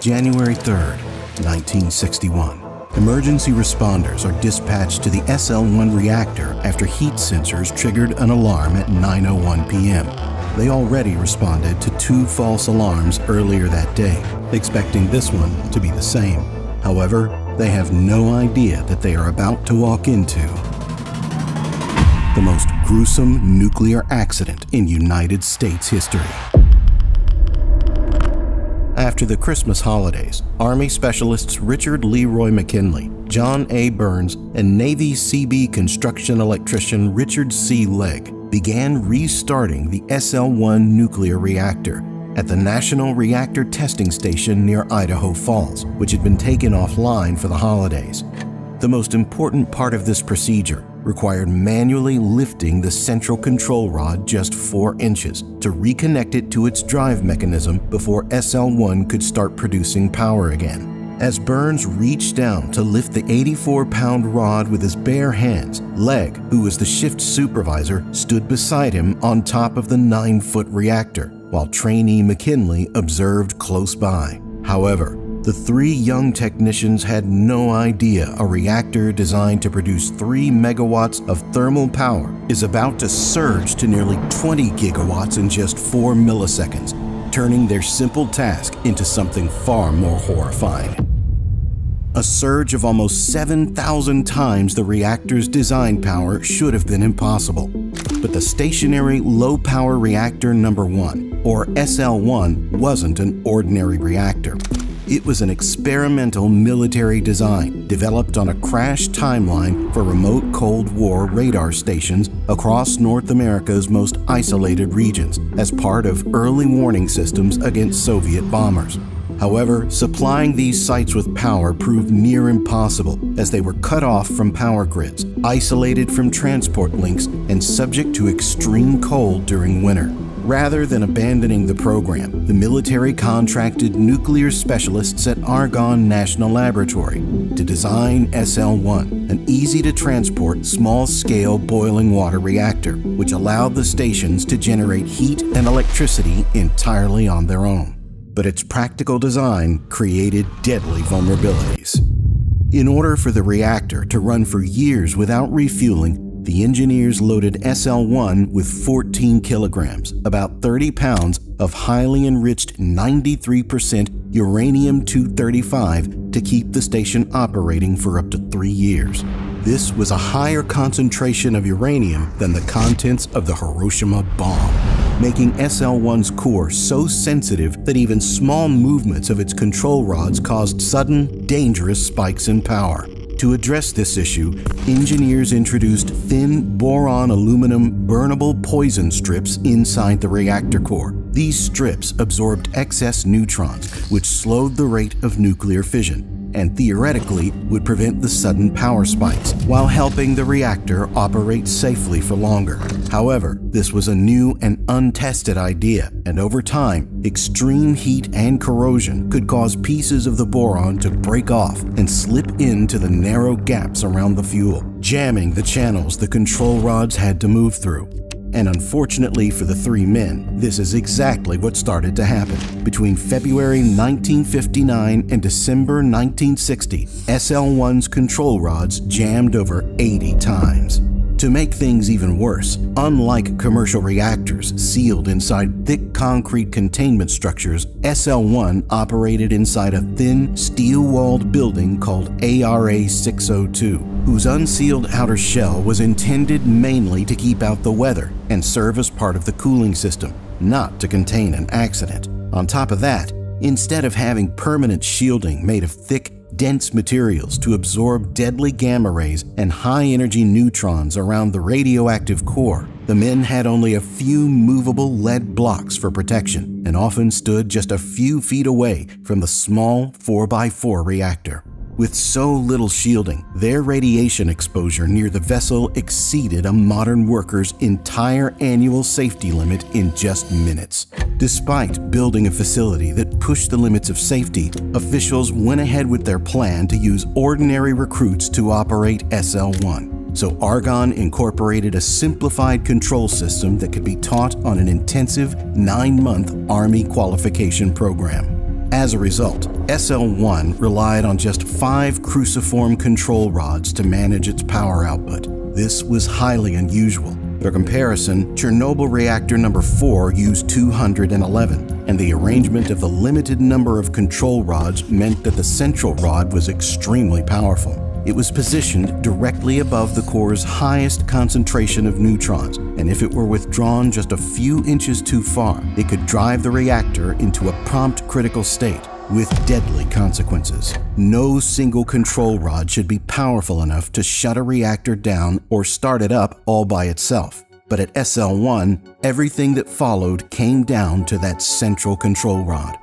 January 3rd, 1961. Emergency responders are dispatched to the SL-1 reactor after heat sensors triggered an alarm at 9:01 p.m. They already responded to 2 false alarms earlier that day, expecting this one to be the same. However, they have no idea that they are about to walk into the most gruesome nuclear accident in United States history. After the Christmas holidays, Army specialists Richard Leroy McKinley, John A. Burns, and Navy CB construction electrician Richard C. Legg began restarting the SL-1 nuclear reactor at the National Reactor Testing Station near Idaho Falls, which had been taken offline for the holidays. The most important part of this procedure required manually lifting the central control rod just 4 inches to reconnect it to its drive mechanism before SL-1 could start producing power again. As Burns reached down to lift the 84-pound rod with his bare hands, Legg, who was the shift supervisor, stood beside him on top of the 9-foot reactor, while trainee McKinley observed close by. However, the 3 young technicians had no idea a reactor designed to produce 3 megawatts of thermal power is about to surge to nearly 20 gigawatts in just 4 milliseconds, turning their simple task into something far more horrifying. A surge of almost 7,000 times the reactor's design power should have been impossible. But the stationary low-power reactor number 1, or SL-1, wasn't an ordinary reactor. It was an experimental military design developed on a crash timeline for remote Cold War radar stations across North America's most isolated regions as part of early warning systems against Soviet bombers. However, supplying these sites with power proved near impossible as they were cut off from power grids, isolated from transport links, and subject to extreme cold during winter. Rather than abandoning the program, the military contracted nuclear specialists at Argonne National Laboratory to design SL-1, an easy-to-transport, small-scale boiling water reactor, which allowed the stations to generate heat and electricity entirely on their own. But its practical design created deadly vulnerabilities. In order for the reactor to run for years without refueling, the engineers loaded SL-1 with 14 kilograms, about 30 pounds, of highly enriched 93% uranium-235 to keep the station operating for up to 3 years. This was a higher concentration of uranium than the contents of the Hiroshima bomb, making SL-1's core so sensitive that even small movements of its control rods caused sudden, dangerous spikes in power. To address this issue, engineers introduced thin boron aluminum burnable poison strips inside the reactor core. These strips absorbed excess neutrons, which slowed the rate of nuclear fission and theoretically would prevent the sudden power spikes while helping the reactor operate safely for longer. However, this was a new and untested idea, and over time, extreme heat and corrosion could cause pieces of the boron to break off and slip into the narrow gaps around the fuel, jamming the channels the control rods had to move through. And unfortunately for the 3 men, this is exactly what started to happen. Between February 1959 and December 1960, SL-1's control rods jammed over 80 times. To make things even worse, unlike commercial reactors sealed inside thick concrete containment structures, SL-1 operated inside a thin, steel-walled building called ARA 602, whose unsealed outer shell was intended mainly to keep out the weather and serve as part of the cooling system, not to contain an accident. On top of that, instead of having permanent shielding made of thick, dense materials to absorb deadly gamma rays and high-energy neutrons around the radioactive core, the men had only a few movable lead blocks for protection and often stood just a few feet away from the small 4x4 reactor. With so little shielding, their radiation exposure near the vessel exceeded a modern worker's entire annual safety limit in just minutes. Despite building a facility that pushed the limits of safety, officials went ahead with their plan to use ordinary recruits to operate SL-1. So Argonne incorporated a simplified control system that could be taught on an intensive 9-month Army qualification program. As a result, SL-1 relied on just 5 cruciform control rods to manage its power output. This was highly unusual. For comparison, Chernobyl reactor number 4 used 211, and the arrangement of the limited number of control rods meant that the central rod was extremely powerful. It was positioned directly above the core's highest concentration of neutrons, and if it were withdrawn just a few inches too far, it could drive the reactor into a prompt critical state with deadly consequences. No single control rod should be powerful enough to shut a reactor down or start it up all by itself. But at SL-1, everything that followed came down to that central control rod.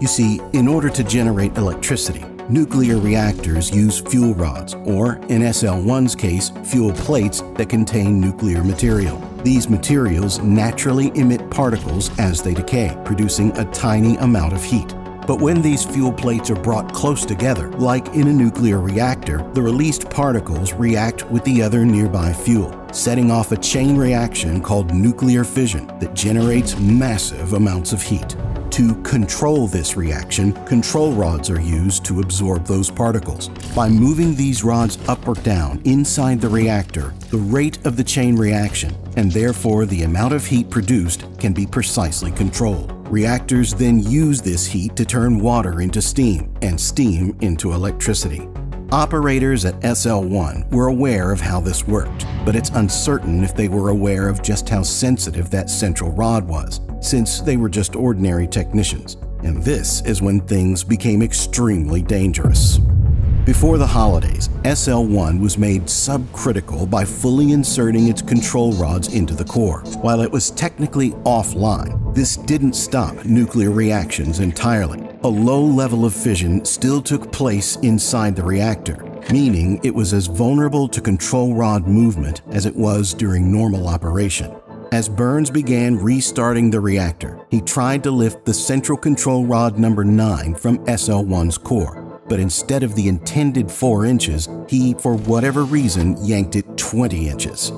You see, in order to generate electricity, nuclear reactors use fuel rods, or in SL-1's case, fuel plates that contain nuclear material. These materials naturally emit particles as they decay, producing a tiny amount of heat. But when these fuel plates are brought close together, like in a nuclear reactor, the released particles react with the other nearby fuel, setting off a chain reaction called nuclear fission that generates massive amounts of heat. To control this reaction, control rods are used to absorb those particles. By moving these rods up or down inside the reactor, the rate of the chain reaction, and therefore the amount of heat produced, can be precisely controlled. Reactors then use this heat to turn water into steam, and steam into electricity. Operators at SL-1 were aware of how this worked, but it's uncertain if they were aware of just how sensitive that central rod was, since they were just ordinary technicians. And this is when things became extremely dangerous. Before the holidays, SL-1 was made subcritical by fully inserting its control rods into the core. While it was technically offline, this didn't stop nuclear reactions entirely. A low level of fission still took place inside the reactor, meaning it was as vulnerable to control rod movement as it was during normal operation. As Burns began restarting the reactor, he tried to lift the central control rod number 9 from SL-1's core. But instead of the intended 4 inches, he, for whatever reason, yanked it 20 inches.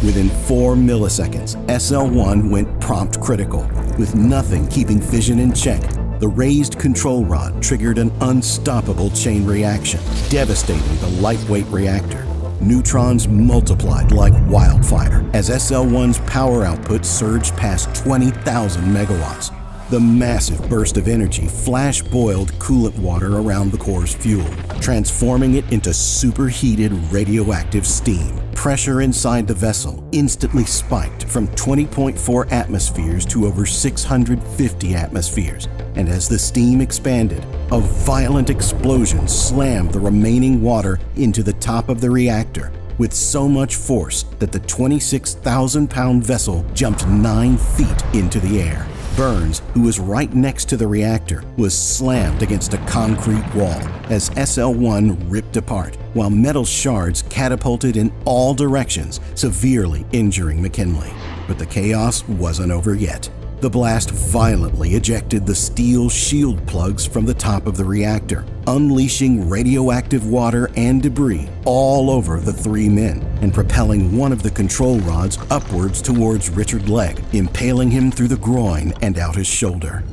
Within 4 milliseconds, SL-1 went prompt critical. With nothing keeping fission in check, the raised control rod triggered an unstoppable chain reaction, devastating the lightweight reactor. Neutrons multiplied like wildfire as SL-1's power output surged past 20,000 megawatts. The massive burst of energy flash-boiled coolant water around the core's fuel, transforming it into superheated radioactive steam. Pressure inside the vessel instantly spiked from 20.4 atmospheres to over 650 atmospheres, and as the steam expanded, a violent explosion slammed the remaining water into the top of the reactor with so much force that the 26,000-pound vessel jumped 9 feet into the air. Burns, who was right next to the reactor, was slammed against a concrete wall as SL-1 ripped apart, while metal shards catapulted in all directions, severely injuring McKinley. But the chaos wasn't over yet. The blast violently ejected the steel shield plugs from the top of the reactor, unleashing radioactive water and debris all over the 3 men, and propelling one of the control rods upwards towards Richard Legg, impaling him through the groin and out his shoulder.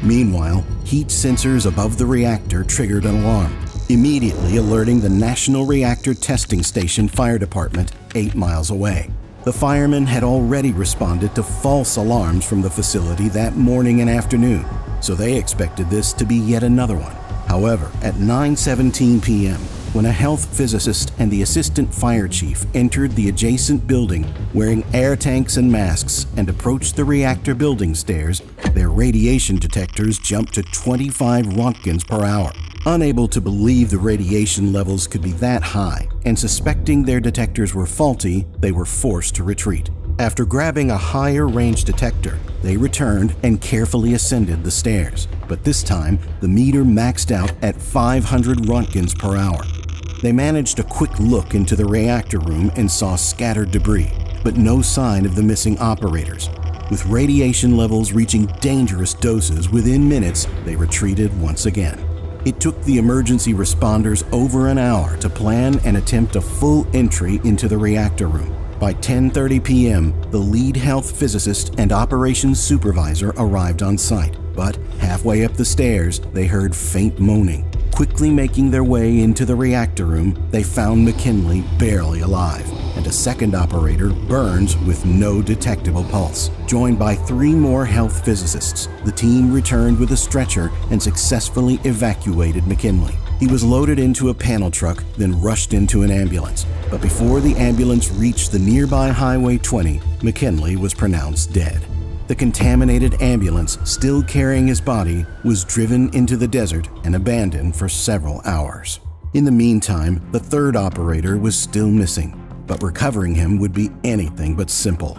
Meanwhile, heat sensors above the reactor triggered an alarm, immediately alerting the National Reactor Testing Station fire department 8 miles away. The firemen had already responded to false alarms from the facility that morning and afternoon, so they expected this to be yet another one. However, at 9:17 p.m., when a health physicist and the assistant fire chief entered the adjacent building wearing air tanks and masks and approached the reactor building stairs, their radiation detectors jumped to 25 Roentgens per hour. Unable to believe the radiation levels could be that high, and suspecting their detectors were faulty, they were forced to retreat. After grabbing a higher range detector, they returned and carefully ascended the stairs. But this time, the meter maxed out at 500 Roentgens per hour. They managed a quick look into the reactor room and saw scattered debris, but no sign of the missing operators. With radiation levels reaching dangerous doses within minutes, they retreated once again. It took the emergency responders over an hour to plan and attempt a full entry into the reactor room. By 10:30 p.m., the lead health physicist and operations supervisor arrived on site. But halfway up the stairs, they heard faint moaning. Quickly making their way into the reactor room, they found McKinley barely alive, and a second operator, Burns, with no detectable pulse. Joined by 3 more health physicists, the team returned with a stretcher and successfully evacuated McKinley. He was loaded into a panel truck, then rushed into an ambulance. But before the ambulance reached the nearby Highway 20, McKinley was pronounced dead. The contaminated ambulance, still carrying his body, was driven into the desert and abandoned for several hours. In the meantime, the third operator was still missing, but recovering him would be anything but simple.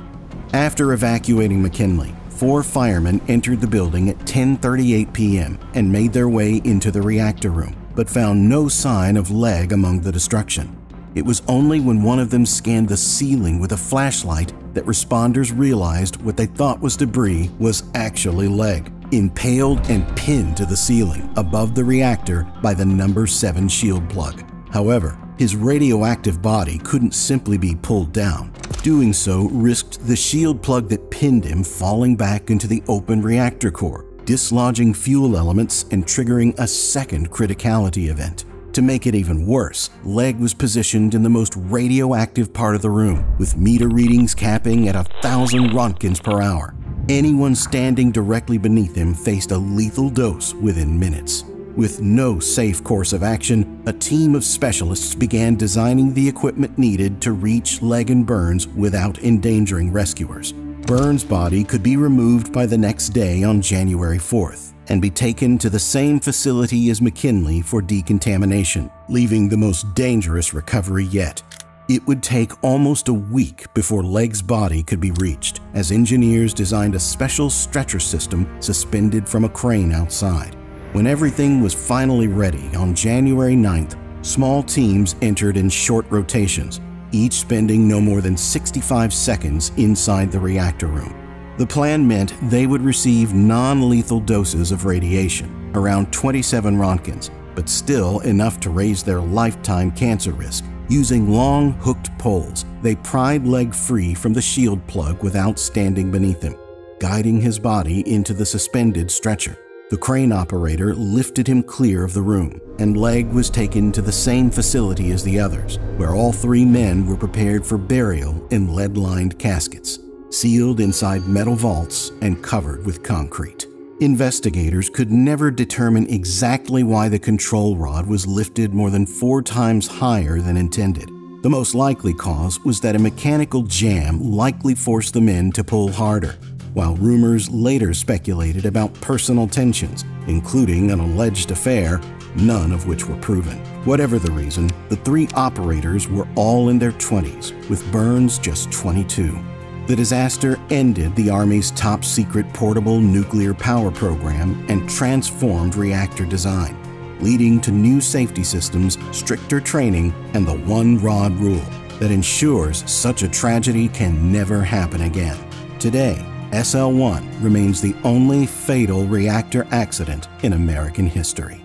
After evacuating McKinley, 4 firemen entered the building at 10:38 p.m. and made their way into the reactor room, but found no sign of Legg among the destruction. It was only when one of them scanned the ceiling with a flashlight that responders realized what they thought was debris was actually Legg, impaled and pinned to the ceiling above the reactor by the number 7 shield plug. However, his radioactive body couldn't simply be pulled down. Doing so risked the shield plug that pinned him falling back into the open reactor core, dislodging fuel elements and triggering a second criticality event. To make it even worse, Legg was positioned in the most radioactive part of the room, with meter readings capping at 1,000 roentgens per hour. Anyone standing directly beneath him faced a lethal dose within minutes. With no safe course of action, a team of specialists began designing the equipment needed to reach Legg and Burns without endangering rescuers. Burns' body could be removed by the next day on January 4th. And be taken to the same facility as McKinley for decontamination, leaving the most dangerous recovery yet. It would take almost a week before Legg's body could be reached, as engineers designed a special stretcher system suspended from a crane outside. When everything was finally ready on January 9th, small teams entered in short rotations, each spending no more than 65 seconds inside the reactor room. The plan meant they would receive non-lethal doses of radiation, around 27 roentgens, but still enough to raise their lifetime cancer risk. Using long, hooked poles, they pried Legg free from the shield plug without standing beneath him, guiding his body into the suspended stretcher. The crane operator lifted him clear of the room, and Legg was taken to the same facility as the others, where all 3 men were prepared for burial in lead-lined caskets, sealed inside metal vaults and covered with concrete. Investigators could never determine exactly why the control rod was lifted more than 4 times higher than intended. The most likely cause was that a mechanical jam likely forced the men to pull harder, while rumors later speculated about personal tensions, including an alleged affair, none of which were proven. Whatever the reason, the 3 operators were all in their 20s, with Burns just 22. The disaster ended the Army's top-secret portable nuclear power program and transformed reactor design, leading to new safety systems, stricter training, and the one-rod rule that ensures such a tragedy can never happen again. Today, SL-1 remains the only fatal reactor accident in American history.